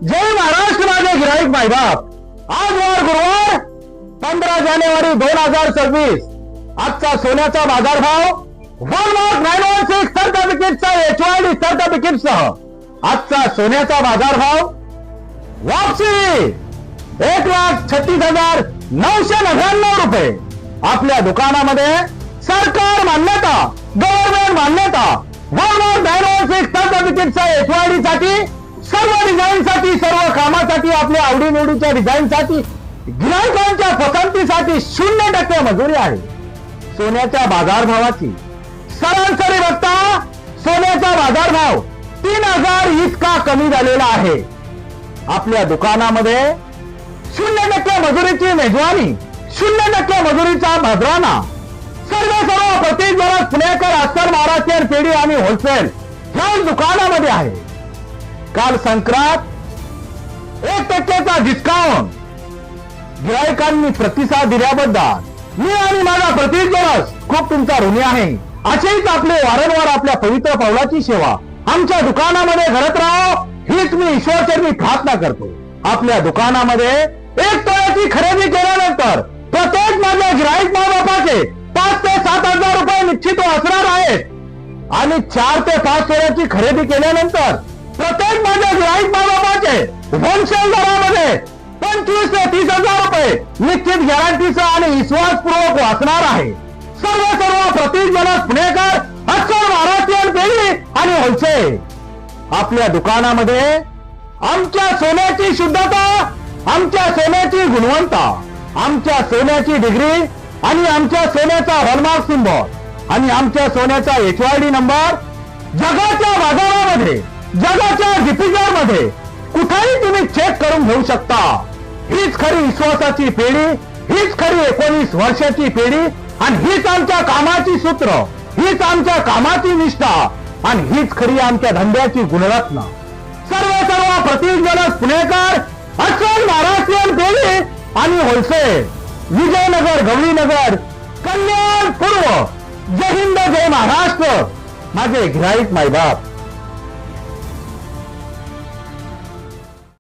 जय महाराष्ट्र माझे गिराईक मायबाप। आज वार गुरुवार 15 जानेवारी 2026। आजचा सोन्याचा बाजारभाव 1,916 सर्टिफिकेटचा HYD सर्टिफिकेटसह आजचा सोन्याचा बाजारभाव वापसी 1,36,999 रुपये। आपल्या दुकानामध्ये सरकार मान्यता गव्हर्नमेंट मान्यता 1,916 सर्टिफिकेटचा HYD साठी सर्व डिझाईन साठी सर्व कामासाठी आपल्या आवडीनिवडीच्या डिझाईन साठी गिरायकांच्या पसंतीसाठी 0% मजुरी आहे। सोन्याच्या बाजारभावाची सरासरी बघता सोन्याचा बाजारभाव 3,000 इतका कमी झालेला आहे। आपल्या दुकानामध्ये 0% मजुरीची मेजवानी 0% मजुरीचा नजराना सर्व प्रतिजनक पुणेकर अस्तर महाराष्ट्रीयन पेढी आणि होलसेल ह्या दुकानामध्ये आहे। काल संक्रांत 1%चा डिस्काउंट गिरायकांनी प्रतिसाद दिल्याबद्दल मी आणि माझा प्रतिनिधी खूप तुमचा ऋणी आहे। असेच आपले वारंवार आपल्या पवित्र पावलाची सेवा आमच्या दुकानामध्ये घडत राहो हीच मी ईश्वरचरणी प्रार्थना करतो। आपल्या दुकानामध्ये 1 तोळ्याची खरेदी केल्यानंतर प्रत्येक माझ्या गिराईक मायबापाचे 5 ते 7,000 रुपये निश्चित असणार आहेत आणि 4 ते 5 तोळ्याची खरेदी केल्यानंतर प्रत्येक माझ्या गिराईक मायबापाचे होलसेल दरामध्ये 25 ते 30,000 रुपये निश्चित गॅरंटीचा आणि विश्वासपूर्वक वाचणार आहे। सर्व प्रतिजनक पुणेकर अस्तर महाराष्ट्रीयन पेढी आणि होलसेल आपल्या दुकानामध्ये आमच्या सोन्याची शुद्धता आमच्या सोन्याची गुणवत्ता आमच्या सोन्याची डिग्री आणि आमच्या सोन्याचा हॉलमार्क सिंबॉल आणि आमच्या सोन्याचा HYD नंबर जगाच्या बाजारामध्ये जगाच्या डिफिजर मध्ये कुठेही तुम्ही चेक करून घेऊ शकता। हीच खरी विश्वासाची पेढी हीच खरी 19 वर्षाची पेढी आणि हीच आमच्या कामाची सूत्र हीच आमच्या कामाची निष्ठा आणि हीच खरी आमच्या धंद्याची गुणरत्न। सर्व प्रतिजनक पुणेकर अस्सल महाराष्ट्रीयन पेढी आणि होलसेल विजयनगर गवळीनगर कल्याण पूर्व जय हिंद जय महाराष्ट्र माझे गिराईक मायबाप।